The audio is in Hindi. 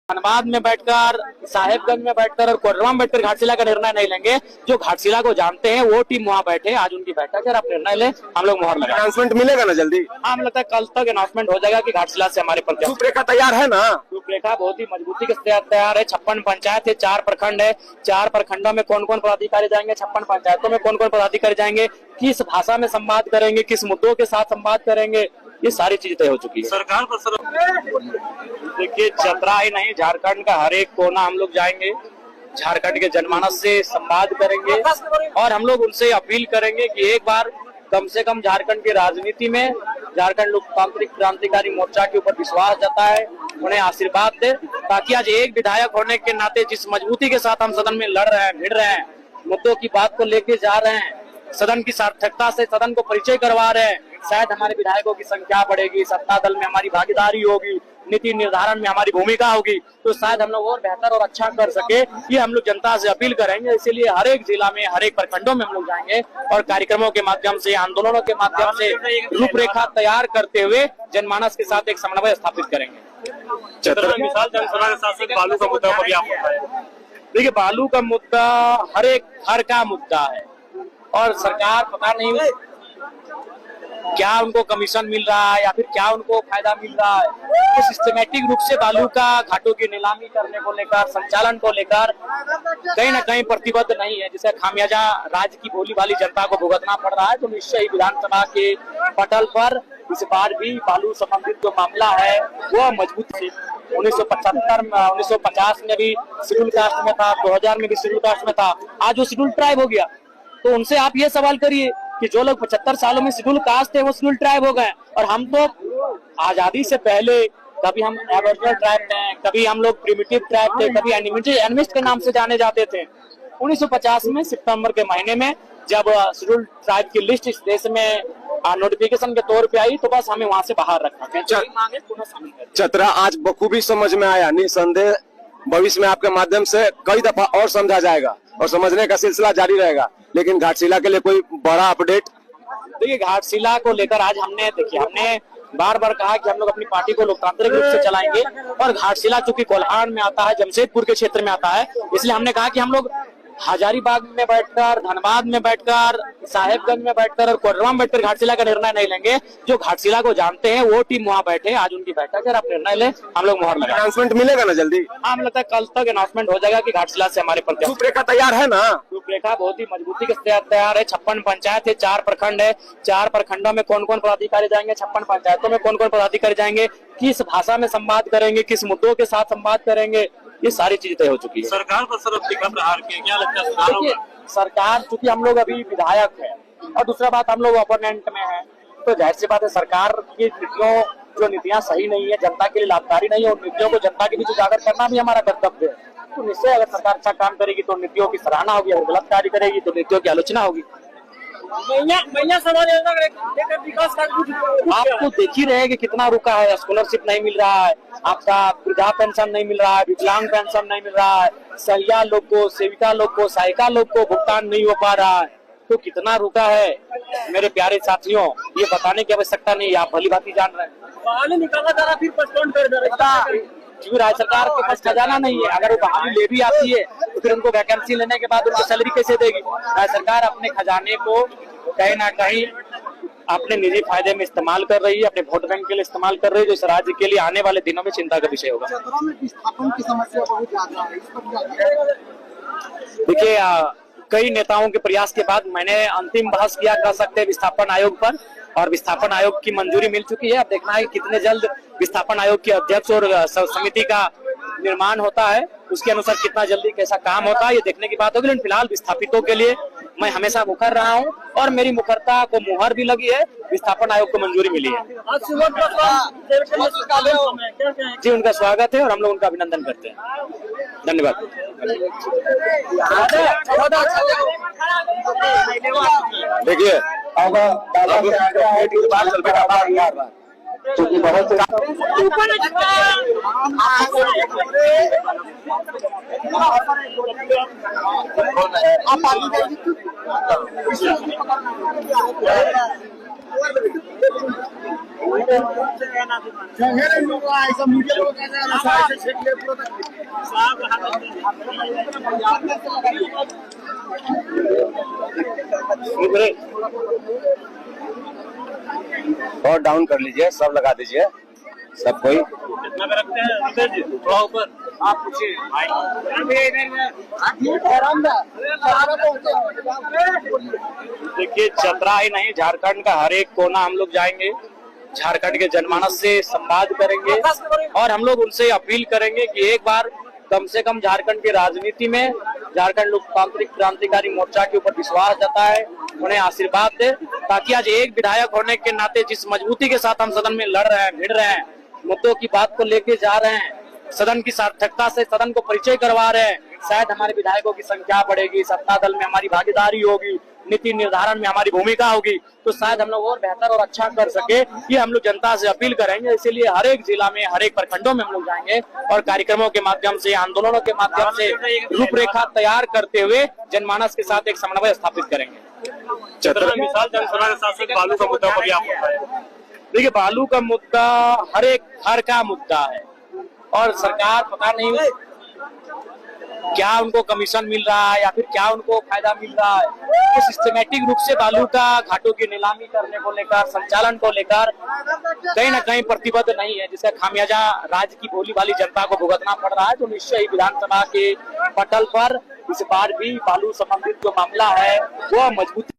धनबाद में बैठकर, साहेबगंज में बैठकर और कोडरमा में बैठकर घाटशिला का निर्णय नहीं लेंगे। जो घाटशिला को जानते हैं वो टीम वहाँ बैठे, आज उनकी बैठक है, आप निर्णय ले, हम लोग मोहर लगा। अनाउंसमेंट मिलेगा ना जल्दी? हाँ, हमें लगता है कल तक अनाउंसमेंट हो जाएगा कि घाटशिला से हमारे प्रत्याशी। रूपरेखा तैयार है ना? रूपरेखा बहुत ही मजबूती के साथ तैयार है। 56 पंचायत है, 4 प्रखंड है, 4 प्रखंडों में कौन कौन पदाधिकारी जाएंगे, 56 पंचायतों में कौन कौन पदाधिकारी जाएंगे, किस भाषा में संवाद करेंगे, किस मुद्दों के साथ संवाद करेंगे, ये सारी चीजें तय हो चुकी है। सरकार पर देखिए, चतरा ही नहीं, झारखंड का हर एक कोना हम लोग जाएंगे, झारखंड के जनमानस से संवाद करेंगे और हम लोग उनसे अपील करेंगे कि एक बार कम से कम झारखंड की राजनीति में झारखंड लोकतांत्रिक क्रांतिकारी मोर्चा के ऊपर विश्वास जताए, उन्हें आशीर्वाद दे, ताकि आज एक विधायक होने के नाते जिस मजबूती के साथ हम सदन में लड़ रहे हैं, भिड़ रहे हैं, मुद्दों की बात को लेके जा रहे हैं, सदन की सार्थकता से सदन को परिचय करवा रहे हैं, शायद हमारे विधायकों की संख्या बढ़ेगी, सत्ता दल में हमारी भागीदारी होगी, नीति निर्धारण में हमारी भूमिका होगी, तो शायद हम लोग और बेहतर और अच्छा कर सके। ये हम लोग जनता से अपील करेंगे। इसीलिए हर एक जिला में, हर एक प्रखंडों में हम लोग जाएंगे और कार्यक्रमों के माध्यम से, आंदोलनों के माध्यम से रूपरेखा तैयार करते हुए जनमानस के साथ एक समन्वय स्थापित करेंगे। मिसाल जनसभा के साथ साथ बालू का मुद्दा पर भी आप देखिए, बालू का मुद्दा हर एक घर का मुद्दा है और सरकार पता नहीं क्या उनको कमीशन मिल रहा है या फिर क्या उनको फायदा मिल रहा है, तो सिस्टमेटिक रूप से बालू का घाटों की नीलामी करने को लेकर, संचालन को लेकर कहीं ना कहीं प्रतिबद्ध नहीं है, जिसे खामियाजा राज्य की भोली भाली जनता को भुगतना पड़ रहा है। तो निश्चय ही विधानसभा के पटल पर इस बार भी बालू संबंधित जो मामला है वो मजबूत से 1950 में भी शेड्यूल कास्ट में था, 2000 में भी शेड्यूल कास्ट में था, आज वो शेड्यूल ट्राइब हो गया। तो उनसे आप ये सवाल करिए कि जो लोग 75 सालों में शेड्यूल कास्ट थे वो शेड्यूल ट्राइब हो गए, और हम तो आजादी से पहले कभी हम एबोरिजिनल ट्राइब थे, कभी हम लोग प्रिमिटिव ट्राइब थे, कभी एनिमिस्ट के नाम से जाने जाते थे। 1950 में सितंबर के महीने में जब शेड्यूल ट्राइब की लिस्ट इस देश में नोटिफिकेशन के तौर पे आई, तो बस हमें वहां से बाहर रखा गया। चतरा आज बखूबी समझ में आया, निसंदेह भविष्य में आपके माध्यम से कई दफा और समझा जाएगा और समझने का सिलसिला जारी रहेगा। लेकिन घाटशिला के लिए कोई बड़ा अपडेट? देखिए, घाटशिला को लेकर आज हमने बार बार कहा कि हम लोग अपनी पार्टी को लोकतांत्रिक रूप से चलाएंगे, और घाटशिला चूंकि कोल्हान में आता है, जमशेदपुर के क्षेत्र में आता है, इसलिए हमने कहा कि हम लोग हजारीबाग में बैठकर, धनबाद में बैठकर, साहेबगंज में बैठकर और कोडरमा में बैठकर घाटशिला का निर्णय नहीं लेंगे। जो घाटशिला को जानते हैं वो टीम वहाँ बैठे, आज उनकी बैठक है, आप निर्णय ले, हम लोग मोहर लगा। अनाउंसमेंट मिलेगा ना जल्दी? हाँ, हमें लगता है कल तक अनाउंसमेंट हो जाएगा कि घाटशिला से हमारे प्रत्याशी। रूपरेखा तैयार है ना? रूपरेखा बहुत ही मजबूती के साथ तैयार है। 56 पंचायत है, 4 प्रखंड है, 4 प्रखंडों में कौन कौन पदाधिकारी जाएंगे, 56 पंचायतों में कौन कौन पदाधिकारी जाएंगे, किस भाषा में संवाद करेंगे, किस मुद्दों के साथ संवाद करेंगे, ये सारी चीजें तय हो चुकी है। सरकार पर सर तीखा प्रहार किया, क्या लगता है सुधार होगा? सरकार, चूंकि हम लोग अभी विधायक है और दूसरा बात हम लोग ओपोनेंट में है, तो जाहिर सी बात है सरकार की नीतियां सही नहीं है, जनता के लिए लाभकारी नहीं है, और नीतियों को जनता के बीच उजागर करना भी हमारा कर्तव्य है। तो निश्चय अगर सरकार अच्छा काम करेगी तो नीतियों की सराहना होगी, अगर गलत कार्य करेगी तो नीतियों की आलोचना होगी। विकास आप तो देख ही रहे कि कितना रुका है, स्कॉलरशिप नहीं मिल रहा है, आपका वृद्धा पेंशन नहीं मिल रहा है, विकलांग पेंशन नहीं मिल रहा है, सहिया लोग को, सेविका लोग को, सहायिका लोग को भुगतान नहीं हो पा रहा है, तो कितना रुका है मेरे प्यारे साथियों, ये बताने की आवश्यकता नहीं है, आप भली भांति जान रहे हैं। निकाला जा रहा, फिर पोस्टपोन कर दे रहा है, क्योंकि राज्य सरकार के पास खजाना नहीं है। अगर वो बहाली ले भी आती है तो फिर उनको वैकेंसी लेने के बाद उनको सैलरी कैसे देगी? राज्य सरकार अपने खजाने को कहीं ना कहीं अपने निजी फायदे में इस्तेमाल कर रही है, अपने वोट बैंक के लिए इस्तेमाल कर रही है, जो इस राज्य के लिए आने वाले दिनों में चिंता का विषय होगा। देखिए, कई नेताओं के प्रयास के बाद मैंने अंतिम बहस किया, कह सकते हैं, विस्थापन आयोग पर, और विस्थापन आयोग की मंजूरी मिल चुकी है। अब देखना है कि कितने जल्द विस्थापन आयोग के अध्यक्ष और समिति का निर्माण होता है, उसके अनुसार कितना जल्दी कैसा काम होता है, ये देखने की बात होगी। लेकिन फिलहाल विस्थापितों के लिए मैं हमेशा मुखर रहा हूँ और मेरी मुखरता को मुहर भी लगी है, विस्थापन आयोग को मंजूरी मिली है। जी, उनका स्वागत है और हम लोग उनका अभिनंदन करते हैं। धन्यवाद। देखिए, आप और डाउन कर लीजिए, सब लगा दीजिए, सब कोई। कितना पे रखते हैं रितेश जी? थोड़ा ऊपर आप पूछिए देखिए, चतरा ही नहीं, झारखंड का हर एक कोना हम लोग जाएंगे, झारखंड के जनमानस से संवाद करेंगे और हम लोग उनसे अपील करेंगे कि एक बार कम से कम झारखंड की राजनीति में झारखंड लोकतांत्रिक क्रांतिकारी मोर्चा के ऊपर विश्वास जताए, उन्हें आशीर्वाद दे, ताकि आज एक विधायक होने के नाते जिस मजबूती के साथ हम सदन में लड़ रहे हैं, भिड़ रहे हैं, मुद्दों की बात को लेके जा रहे हैं, सदन की सार्थकता से सदन को परिचय करवा रहे हैं, शायद हमारे विधायकों की संख्या बढ़ेगी, सत्ता दल में हमारी भागीदारी होगी, नीति निर्धारण में हमारी भूमिका होगी, तो शायद हम लोग और बेहतर और अच्छा कर सके। ये हम लोग जनता से अपील करेंगे। इसीलिए हर एक जिला में, हर एक प्रखंडों में हम लोग जाएंगे और कार्यक्रमों के माध्यम से, आंदोलनों के माध्यम से रूपरेखा तैयार करते हुए जनमानस के साथ एक समन्वय स्थापित करेंगे। चतरा में मिसाल जनसभा के साथ साथ बालू का मुद्दा पर भी आप बताएं। देखिए, बालू का मुद्दा हर एक घर का मुद्दा है और सरकार पता नहीं क्या उनको कमीशन मिल रहा है या फिर क्या उनको फायदा मिल रहा है, तो सिस्टमेटिक रूप से बालू का घाटों की नीलामी करने को लेकर, संचालन को लेकर कहीं ना कहीं प्रतिबद्ध नहीं है, जिसका खामियाजा राज्य की भोली भाली जनता को भुगतना पड़ रहा है। तो निश्चय ही विधानसभा के पटल पर इस बार भी बालू संबंधित जो मामला है वो मजबूती